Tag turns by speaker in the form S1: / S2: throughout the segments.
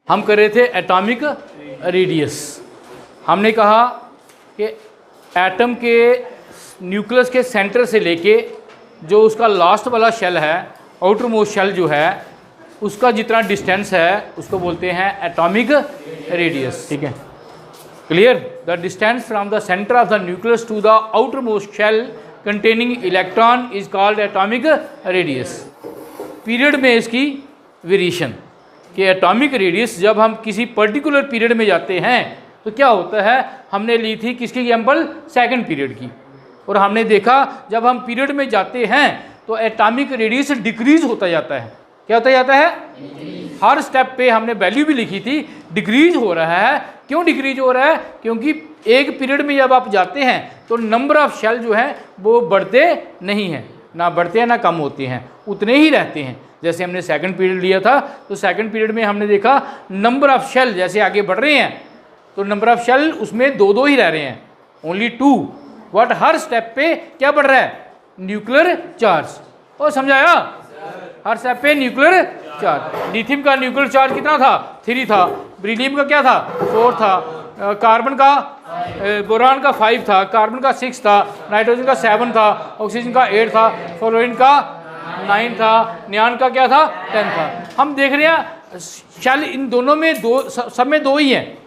S1: हम कर रहे थे एटॉमिक रेडियस। हमने कहा कि एटम के न्यूक्लियस के सेंटर से लेके जो उसका लास्ट वाला शेल है, आउटर मोस्ट शेल जो है, उसका जितना डिस्टेंस है उसको बोलते हैं एटॉमिक रेडियस। ठीक है, clear? The distance from the centre of the nucleus to the outer most shell containing electron is called atomic radius. Period में इसकी वेरिएशन कि एटॉमिक रेडियस जब हम किसी पर्टिकुलर पीरियड में जाते हैं तो क्या होता है। हमने ली थी किसकी एग्जाम्पल? सेकंड पीरियड की। और हमने देखा जब हम पीरियड में जाते हैं तो एटॉमिक रेडियस डिक्रीज होता जाता है। क्या होता जाता है? हर स्टेप पे हमने वैल्यू भी लिखी थी, डिक्रीज हो रहा है। क्यों डिक्रीज हो रहा है? क्योंकि एक पीरियड में जब आप जाते हैं तो नंबर ऑफ शेल जो है वो बढ़ते नहीं हैं, ना बढ़ते हैं ना कम होते हैं, उतने ही रहते हैं। जैसे हमने सेकंड पीरियड लिया था तो सेकंड पीरियड में हमने देखा नंबर ऑफ शेल जैसे आगे बढ़ रहे हैं तो नंबर ऑफ शेल उसमें दो दो ही रह रहे हैं, ओनली 2। बट हर स्टेप पे क्या बढ़ रहा है? Nuclear charge. और समझाया? हर स्टेप पे न्यूक्लियर चार्ज। लिथियम का न्यूक्लियर चार्ज कितना था? 3 था। बेरिलियम का क्या था? 4 था। कार्बन का बोरान का 5 था। कार्बन का 6 था। नाइट्रोजन का 7 था। ऑक्सीजन का 8 था। फ्लोरीन का 9 था। नियान का क्या था? 10 था। हम देख रहे हैं शेल इन दोनों में सब में 2 ही हैं।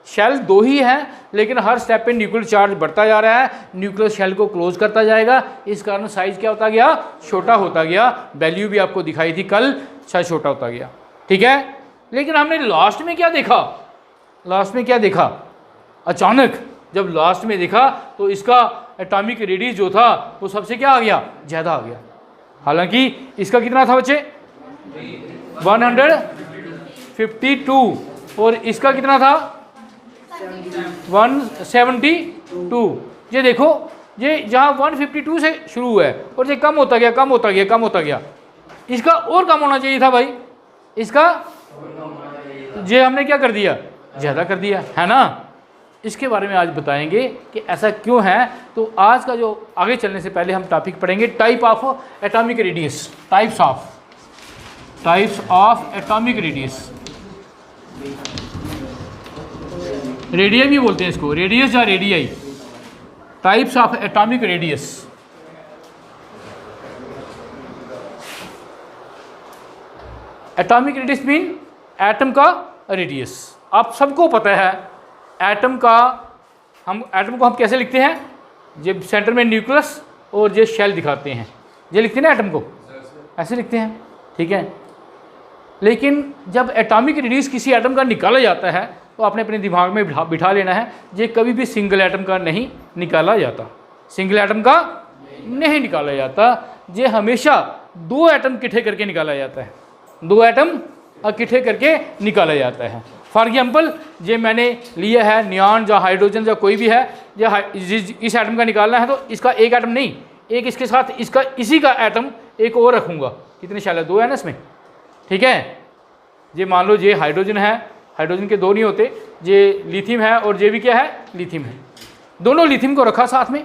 S1: शेल 2 ही है, लेकिन हर स्टेप पे न्यूक्लियर चार्ज बढ़ता जा रहा है। न्यूक्लियर शेल को क्लोज करता जाएगा, इस कारण साइज क्या होता गया? छोटा होता गया। वैल्यू भी आपको दिखाई थी कल, साइज छोटा होता गया। ठीक है, लेकिन हमने लास्ट में क्या देखा? लास्ट में क्या देखा? अचानक जब लास्ट में देखा तो इसका एटॉमिक रेडियस जो था वो सबसे क्या आ गया? ज़्यादा आ गया। हालांकि इसका कितना था बच्चे? 152 और इसका कितना था? 172। ये देखो, ये जहाँ 152 से शुरू हुआ है और ये कम होता गया, कम होता गया, कम होता गया। इसका और कम होना चाहिए था भाई, इसका ये हमने क्या कर दिया? ज़्यादा कर दिया, है ना। इसके बारे में आज बताएंगे कि ऐसा क्यों है। तो आज का जो आगे चलने से पहले हम टॉपिक पढ़ेंगे type of atomic radius. Types of atomic radius. Radius भी बोलते हैं इसको, रेडियस या radii. Types of atomic radius. Atomic radius mean atom का रेडियस। आप सबको पता है एटम को हम कैसे लिखते हैं? जब सेंटर में न्यूक्लियस और ये शेल दिखाते हैं, ये लिखते हैं ना एटम को, ऐसे लिखते हैं। ठीक है, लेकिन जब एटॉमिक रेडियस किसी एटम का निकाला जाता है तो आपने अपने दिमाग में बिठा लेना है, ये कभी भी सिंगल एटम का नहीं निकाला जाता। सिंगल एटम का नहीं निकाला जाता, ये हमेशा 2 एटम इकट्ठे करके निकाला जाता है। 2 एटम इकट्ठे करके निकाला जाता है। फॉर एग्जाम्पल ये मैंने लिया है नियॉन या हाइड्रोजन या कोई भी है, या इस एटम का निकालना है तो इसका एक एटम नहीं, एक इसके साथ इसका इसी का एटम एक और रखूँगा। कितने शेल है? 2 है ना इसमें। ठीक है, ये मान लो ये हाइड्रोजन है, हाइड्रोजन के 2 नहीं होते, ये लिथियम है और ये भी क्या है? लिथियम है। दोनों लिथियम को रखा साथ में।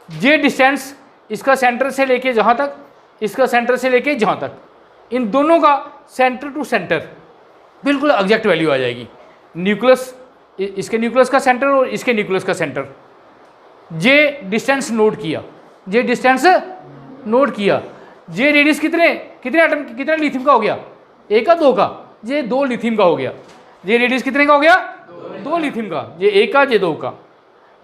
S1: ये डिस्टेंस इसका सेंटर से लेके जहाँ तक, इसका सेंटर से लेके जहाँ तक, इन दोनों का सेंटर टू सेंटर बिल्कुल एग्जैक्ट वैल्यू आ जाएगी। न्यूक्लियस, इसके न्यूक्लियस का सेंटर और इसके न्यूक्लियस का सेंटर। ये डिस्टेंस नोट किया, ये डिस्टेंस नोट किया। ये रेडियस कितने एटम, कितने लिथियम का हो गया? 1 का 2 का? ये 2 लिथियम का हो गया। ये रेडियस कितने का हो गया? 2 लिथियम का। ये 1 का, ये 2 का।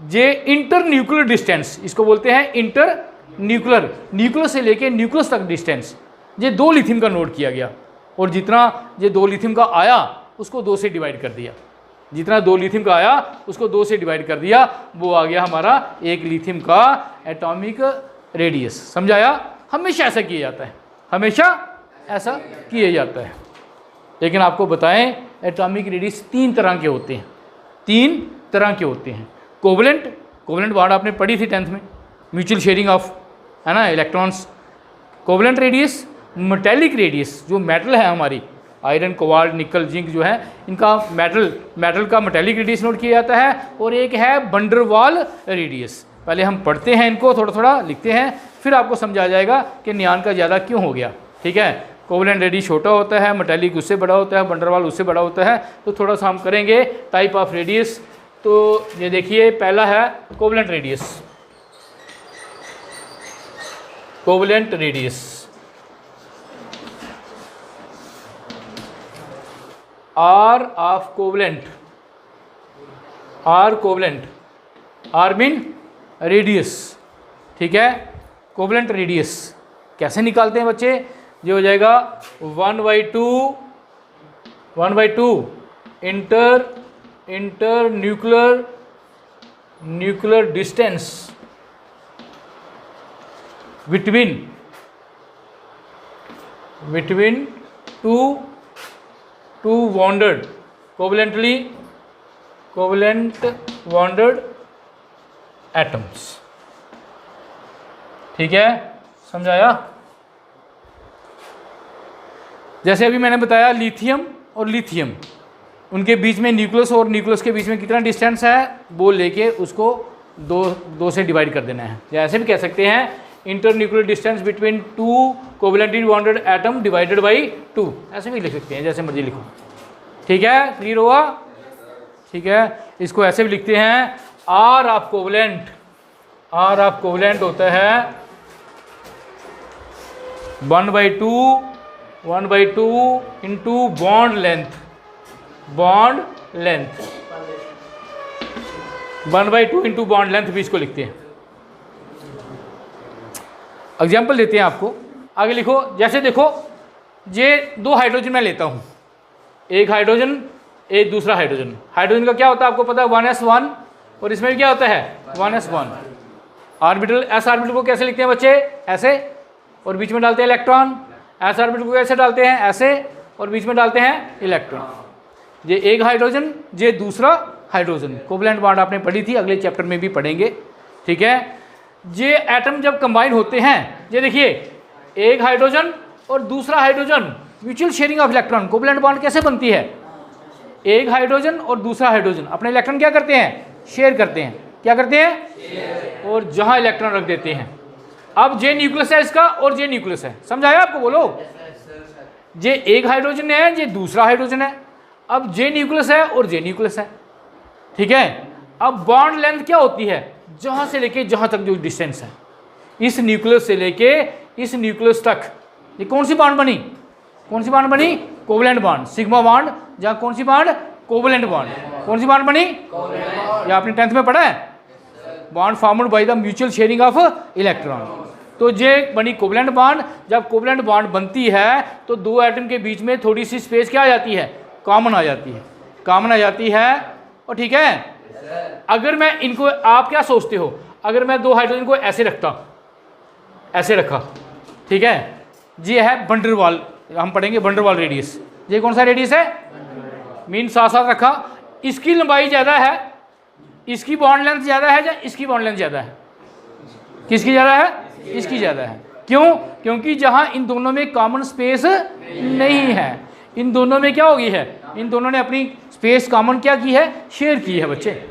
S1: ये इंटर न्यूक्लियर डिस्टेंस, इसको बोलते हैं इंटर न्यूक्लियर, न्यूक्लियस से लेके न्यूक्लियस तक डिस्टेंस, ये 2 लिथियम का नोट किया गया। और जितना ये 2 लिथियम का आया उसको 2 से डिवाइड कर दिया। जितना 2 लिथियम का आया उसको 2 से डिवाइड कर दिया, वो आ गया हमारा 1 लिथियम का एटॉमिक रेडियस। समझाया? हमेशा ऐसा किया जाता है, हमेशा ऐसा किया जाता है। लेकिन आपको बताएं एटॉमिक रेडियस 3 तरह के होते हैं। 3 तरह के होते हैं। कोवलेंट बॉन्ड आपने पढ़ी थी 10th में, म्यूचुअल शेयरिंग ऑफ, है ना, electrons. Covalent radius, metallic radius, जो मेटल है हमारी, आयरन, कोबाल्ट, निकल, जिंक जो है, इनका मेटल का मेटेलिक रेडियस नोट किया जाता है। और एक है वंडर वाल रेडियस। पहले हम पढ़ते हैं इनको, थोड़ा थोड़ा लिखते हैं, फिर आपको समझ आ जाएगा कि नियॉन का ज़्यादा क्यों हो गया। ठीक है, कोवलेंट रेडियस छोटा होता है, मेटालिक उससे बड़ा होता है, वंडरवाल उससे बड़ा होता है। तो थोड़ा सा हम करेंगे टाइप ऑफ रेडियस। तो ये देखिए पहला है covalent radius. Covalent radius r of covalent, r covalent, r mean radius, ठीक है। कोवलेंट रेडियस कैसे निकालते हैं बच्चे? जो हो जाएगा 1/2 inter nuclear distance between two bonded covalent bonded atoms, ठीक है, समझाया? जैसे अभी मैंने बताया लिथियम और लिथियम, उनके बीच में न्यूक्लियस और न्यूक्लियस के बीच में कितना डिस्टेंस है वो लेके उसको दो से डिवाइड कर देना है। या ऐसे भी कह सकते हैं inter nuclear distance between two covalently bonded atom divided by 2, ऐसे भी लिख सकते हैं, जैसे मर्जी लिखो, ठीक है। क्लियर हुआ? ठीक है। इसको ऐसे भी लिखते हैं r of covalent, r of covalent होता है 1/2 into bond length, 1/2 into bond length भी इसको लिखते हैं। एग्जाम्पल देते हैं आपको, आगे लिखो। जैसे देखो ये 2 हाइड्रोजन मैं लेता हूँ, एक हाइड्रोजन एक दूसरा हाइड्रोजन। हाइड्रोजन का क्या होता है आपको पता है 1s1, और इसमें भी क्या होता है 1s1। ऑर्बिटल, एस ऑर्बिटल को कैसे लिखते हैं बच्चे? ऐसे, और बीच में डालते हैं इलेक्ट्रॉन। एस ऑर्बिटल को कैसे डालते हैं? ऐसे, और बीच में डालते हैं इलेक्ट्रॉन। ये एक हाइड्रोजन, ये दूसरा हाइड्रोजन। कोवलेंट बॉन्ड आपने पढ़ी थी, अगले चैप्टर में भी पढ़ेंगे, ठीक है। ये एटम जब कंबाइन होते हैं, ये देखिए एक हाइड्रोजन और दूसरा hydrogen, mutual sharing of electron. Covalent bond कैसे बनती है? एक हाइड्रोजन और दूसरा हाइड्रोजन अपने इलेक्ट्रॉन क्या करते हैं? शेयर करते हैं। क्या करते हैं? और जहां इलेक्ट्रॉन रख देते हैं। अब जे न्यूक्लियस है इसका और जे न्यूक्लियस है, समझाया आपको? बोलो। जे एक हाइड्रोजन है, जे दूसरा हाइड्रोजन है। अब जे न्यूक्लियस है और जे न्यूक्लियस है, ठीक है। अब बॉन्ड लेंथ क्या होती है? जहां से लेके जहां तक जो डिस्टेंस है, इस न्यूक्लियस से लेके इस न्यूक्लियस तक, ये कौन सी बॉन्ड बनी? कौन सी बॉन्ड बनी? Covalent bond, sigma bond. जहां कौन सी बॉन्ड? Covalent bond. कौन सी बॉन्ड बनी? ये आपने 10th में पढ़ा है, bond formed by the mutual sharing of electron. तो ये बनी कोवलेंट बॉन्ड। जब कोवलेंट बॉन्ड बनती है तो दो एटम के बीच में थोड़ी सी स्पेस क्या आ जाती है? कॉमन आ जाती है, कॉमन आ जाती है, और ठीक है। अगर मैं इनको, आप क्या सोचते हो, अगर मैं 2 हाइड्रोजन को ऐसे रखता, ऐसे रखा, ठीक है, ये है वंडरवाल, हम पढ़ेंगे वंडरवाल रेडियस। ये कौन सा रेडियस है? मीन साथ साथ रखा। इसकी लंबाई ज़्यादा है, इसकी बॉन्ड लेंथ ज़्यादा है या इसकी बॉन्ड लेंथ ज़्यादा है? किसकी ज़्यादा है? इसकी ज़्यादा है। क्यों? क्योंकि जहाँ इन दोनों में कॉमन स्पेस नहीं है, इन दोनों में क्या हो गई है? इन दोनों ने अपनी स्पेस कॉमन क्या की है? शेयर की है बच्चे,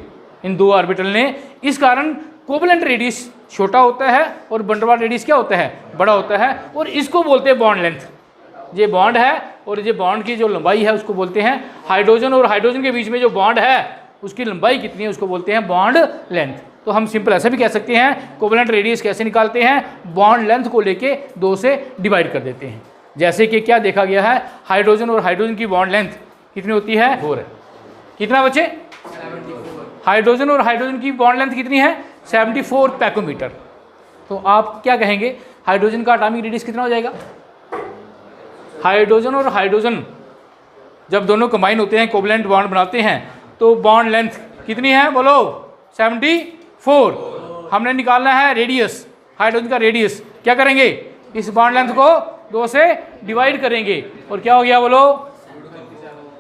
S1: इन 2 ऑर्बिटल ने। इस कारण कोवलेंट रेडियस छोटा होता है और वंडरवाल रेडियस क्या होता है? बड़ा होता है, और इसको बोलते हैं बॉन्ड लेंथ। ये बॉन्ड है और ये बॉन्ड की जो लंबाई है उसको बोलते हैं, हाइड्रोजन और हाइड्रोजन के बीच में जो बॉन्ड है उसकी लंबाई कितनी है उसको बोलते हैं बॉन्ड लेंथ। तो हम सिंपल ऐसा भी कह सकते हैं, कोवलेंट रेडियस कैसे निकालते हैं? बॉन्ड लेंथ को लेके 2 से डिवाइड कर देते हैं। जैसे कि क्या देखा गया है, हाइड्रोजन और हाइड्रोजन की बॉन्ड लेंथ कितनी होती है? 4 है। कितना बच्चे? 74। हाइड्रोजन और हाइड्रोजन की बॉन्ड लेंथ कितनी है? 74 पैकोमीटर। तो आप क्या कहेंगे, हाइड्रोजन का एटॉमिक रेडियस कितना हो जाएगा? हाइड्रोजन और हाइड्रोजन जब दोनों कंबाइन होते हैं, कोवलेंट बॉन्ड बनाते हैं, तो बॉन्ड लेंथ कितनी है? बोलो। 74। हमने निकालना है रेडियस, हाइड्रोजन का रेडियस। क्या करेंगे? इस बॉन्ड लेंथ को 2 से डिवाइड करेंगे, और क्या हो गया? बोलो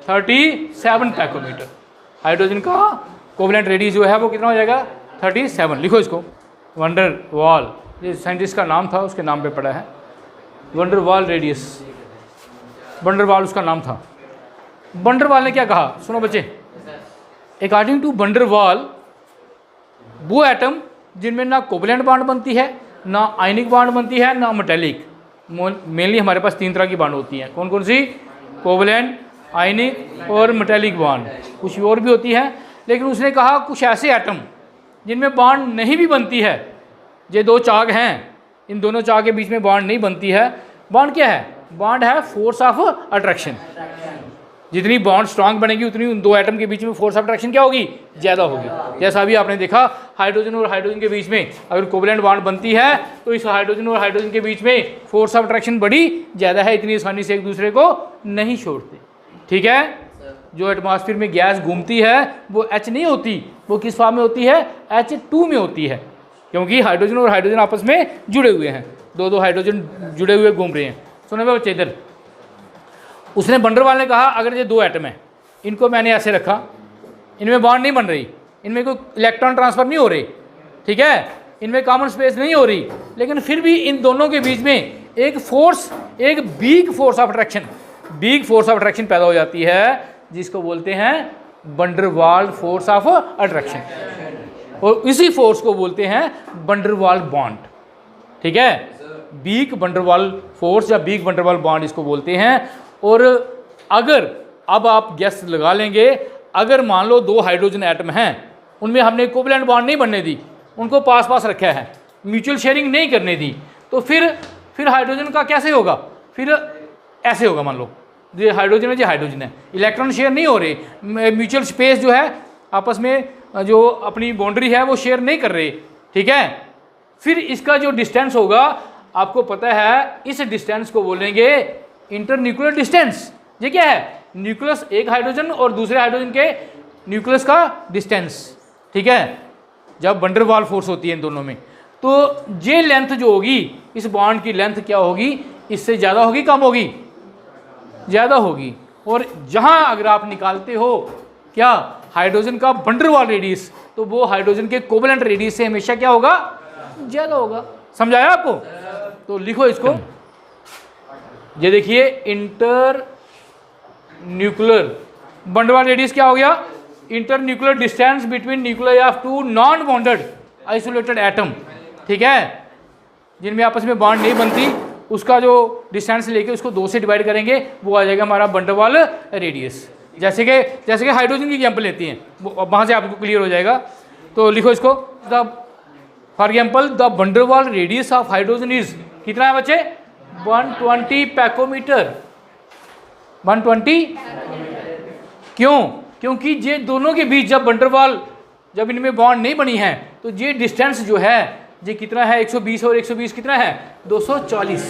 S1: 37 पैकोमीटर। हाइड्रोजन का कोवलेंट रेडियस जो है वो कितना हो जाएगा? 37। लिखो इसको, वंडरवाल, ये साइंटिस्ट का नाम था, उसके नाम पे पड़ा है वंडरवाल रेडियस। वंडरवाल उसका नाम था। वंडरवाल ने क्या कहा? सुनो बच्चे, अकॉर्डिंग टू वंडरवाल, वो एटम जिनमें ना कोवलेंट बॉन्ड बनती है, ना आयनिक बॉन्ड बनती है, ना मेटालिक, मेनली हमारे पास 3 तरह की बॉन्ड होती हैं। कौन कौन सी? कोवलेंट, आयनिक और मेटेलिक बॉन्ड। कुछ और भी होती है, लेकिन उसने कहा कुछ ऐसे एटम जिनमें बॉन्ड नहीं भी बनती है। ये 2 चाक हैं, इन दोनों चाक के बीच में बॉन्ड नहीं बनती है। बॉन्ड क्या है? बॉन्ड है फोर्स ऑफ अट्रैक्शन। जितनी बॉन्ड स्ट्रांग बनेगी उतनी उन 2 एटम के बीच में फोर्स ऑफ अट्रैक्शन क्या होगी? ज़्यादा होगी। जैसा अभी आपने देखा हाइड्रोजन और हाइड्रोजन के बीच में अगर कोवलेंट बॉन्ड बनती है तो इस हाइड्रोजन और हाइड्रोजन के बीच में फोर्स ऑफ अट्रैक्शन बड़ी ज़्यादा है, इतनी आसानी से एक दूसरे को नहीं छोड़ते। ठीक है, जो एटमॉस्फेयर में गैस घूमती है वो H नहीं होती, वो किस फॉर्म में होती है? H2 में होती है, क्योंकि हाइड्रोजन और हाइड्रोजन आपस में जुड़े हुए हैं, 2 हाइड्रोजन जुड़े हुए घूम रहे हैं। सुनो भाई बच्चे, इधर उसने बंडरवाल ने कहा अगर ये 2 एटम है, इनको मैंने ऐसे रखा, इनमें बॉन्ड नहीं बन रही, इनमें कोई इलेक्ट्रॉन ट्रांसफर नहीं हो रही, ठीक है, इनमें कॉमन स्पेस नहीं हो रही, लेकिन फिर भी इन दोनों के बीच में एक फोर्स, एक वीक फोर्स ऑफ अट्रैक्शन पैदा हो जाती है, जिसको बोलते हैं बंडरवाल फोर्स ऑफ अट्रैक्शन, और इसी फोर्स को बोलते हैं बंडरवाल बॉन्ड। ठीक है, वीक बंडरवाल फोर्स या वीक बंडरवाल बॉन्ड इसको बोलते हैं। और अगर अब आप गैस लगा लेंगे, अगर मान लो 2 हाइड्रोजन एटम हैं, उनमें हमने कोवलेंट बॉन्ड नहीं बनने दी, उनको पास पास रखा है, म्यूचुअल शेयरिंग नहीं करने दी, तो फिर हाइड्रोजन का कैसे होगा? फिर ऐसे होगा, मान लो ये हाइड्रोजन है, इलेक्ट्रॉन शेयर नहीं हो रहे, म्यूचुअल स्पेस जो है आपस में जो अपनी बाउंड्री है वो शेयर नहीं कर रहे। ठीक है, फिर इसका जो डिस्टेंस होगा, आपको पता है इस डिस्टेंस को बोलेंगे इंटरन्यूक्लियर डिस्टेंस। ये क्या है? न्यूक्लियस एक हाइड्रोजन और दूसरे हाइड्रोजन के न्यूक्लियस का डिस्टेंस। ठीक है, जब वंडरवाल फोर्स होती है इन दोनों में, तो ये लेंथ जो होगी, इस बॉन्ड की लेंथ क्या होगी? इससे ज़्यादा होगी, कम होगी? ज़्यादा होगी। और जहाँ अगर आप निकालते हो क्या हाइड्रोजन का वंडरवाल रेडियस, तो वो हाइड्रोजन के कोवलेंट रेडियस से हमेशा क्या होगा? ज़्यादा होगा। समझाया आपको? तो लिखो इसको, ये देखिए इंटर न्यूक्लियर वंडरवाल रेडियस क्या हो गया? Inter nuclear distance between nuclear of 2 non bonded isolated atom. ठीक है, जिनमें आपस में बॉन्ड नहीं बनती, उसका जो डिस्टेंस लेके उसको 2 से डिवाइड करेंगे, वो आ जाएगा हमारा वंडरवाल रेडियस। जैसे कि हाइड्रोजन की एग्जाम्पल लेती हैं, वहाँ से आपको क्लियर हो जाएगा। तो लिखो इसको, for example the van der Waals radius of hydrogen is कितना है बच्चे? 120 पैकोमीटर। 120 क्यों? क्योंकि ये दोनों के बीच जब वंडरवाल, जब इनमें बॉन्ड नहीं बनी है, तो ये डिस्टेंस जो है ये कितना है? 120 और 120 कितना है? 240।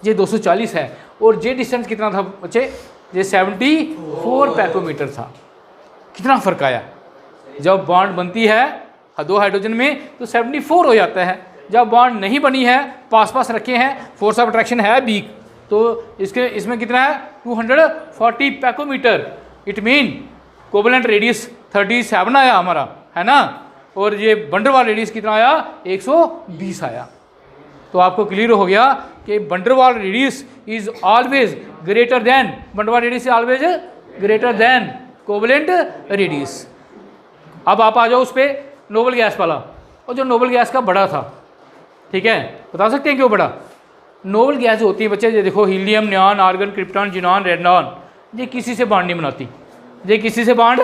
S1: ये 240 है। और ये डिस्टेंस कितना था बच्चे? ये 74 पैकोमीटर था। कितना फर्क आया? जब बॉन्ड बनती है 2 हाइड्रोजन में तो 74 हो जाता है, जब बॉन्ड नहीं बनी है, पास पास रखे हैं, फोर्स ऑफ अट्रैक्शन है वीक, तो इसमें कितना है? 240 पैकोमीटर। इट मीन कोवलेंट रेडियस 37 आया हमारा, है ना, और ये वंडरवाल रेडियस कितना आया? 120 आया। तो आपको क्लियर हो गया कि van der Waals radius is always greater than, van der Waals radius is always greater than covalent radius. अब आप आ जाओ उस पर नोबल गैस वाला, और जो नोबल गैस का बड़ा था, ठीक है, बता सकते हैं क्यों बड़ा? नोबल गैस जो होती है बच्चे, ये देखो helium, neon, argon, krypton, xenon, radon, ये किसी से बॉन्ड नहीं बनाती। ये किसी से बॉन्ड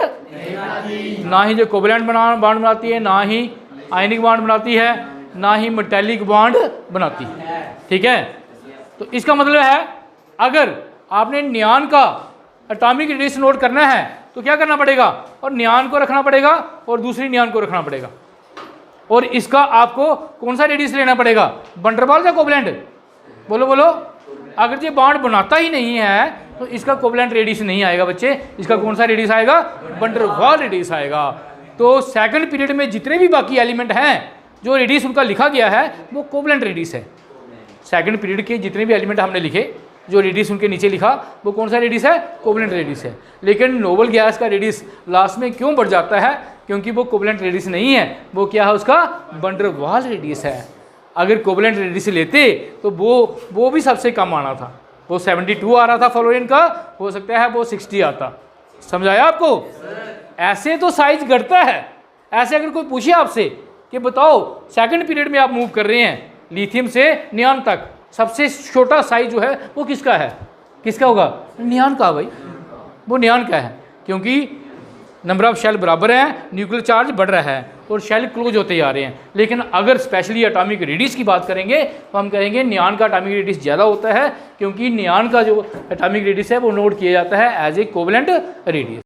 S1: ना ही जो कोवलेंट बॉन्ड बनाती है, ना ही आयनिक बॉन्ड बनाती है, ना ही मेटेलिक बॉन्ड बनाती है। ठीक है, तो इसका मतलब है अगर आपने नियॉन का एटॉमिक रेडियस नोट करना है तो क्या करना पड़ेगा? और नियॉन को रखना पड़ेगा और दूसरी नियॉन को रखना पड़ेगा, और इसका आपको कौन सा रेडियस लेना पड़ेगा? वंडरवाल या कोवलेंट? बोलो बोलो। अगर ये बॉन्ड बनाता ही नहीं है तो इसका कोवलेंट रेडियस नहीं आएगा बच्चे, इसका कौन सा रेडियस आएगा? वंडरवाल रेडियस आएगा। तो सेकंड पीरियड में जितने भी बाकी एलिमेंट हैं जो रेडियस उनका लिखा गया है वो कोवलेंट रेडियस है। सेकंड पीरियड के जितने भी एलिमेंट हमने लिखे, जो रेडियस उनके नीचे लिखा, वो कौन सा रेडियस है? कोवलेंट रेडियस है। लेकिन नोबल गैस का रेडियस लास्ट में क्यों बढ़ जाता है? क्योंकि वो कोवलेंट रेडियस नहीं है, वो क्या है? उसका वंडरवाल रेडियस है। अगर कोवलेंट रेडियस लेते तो वो भी सबसे कम आना था, वो 72 आ रहा था फ्लोरीन का, हो सकता है वो 60 आता। समझाया आपको? ऐसे तो साइज घटता है। ऐसे अगर कोई पूछे आपसे कि बताओ सेकंड पीरियड में आप मूव कर रहे हैं लिथियम से नियॉन तक, सबसे छोटा साइज जो है वो किसका है, किसका होगा, नियॉन का भाई, वो नियॉन का है, क्योंकि नंबर ऑफ शेल बराबर हैं, न्यूक्लियर चार्ज बढ़ रहा है और शेल क्लोज होते जा रहे हैं। लेकिन अगर स्पेशली एटॉमिक रेडियस की बात करेंगे तो हम कहेंगे नियॉन का एटॉमिक रेडियस ज़्यादा होता है, क्योंकि नियॉन का जो एटॉमिक रेडियस है वो नोट किया जाता है एज ए कोवेलेंट रेडियस।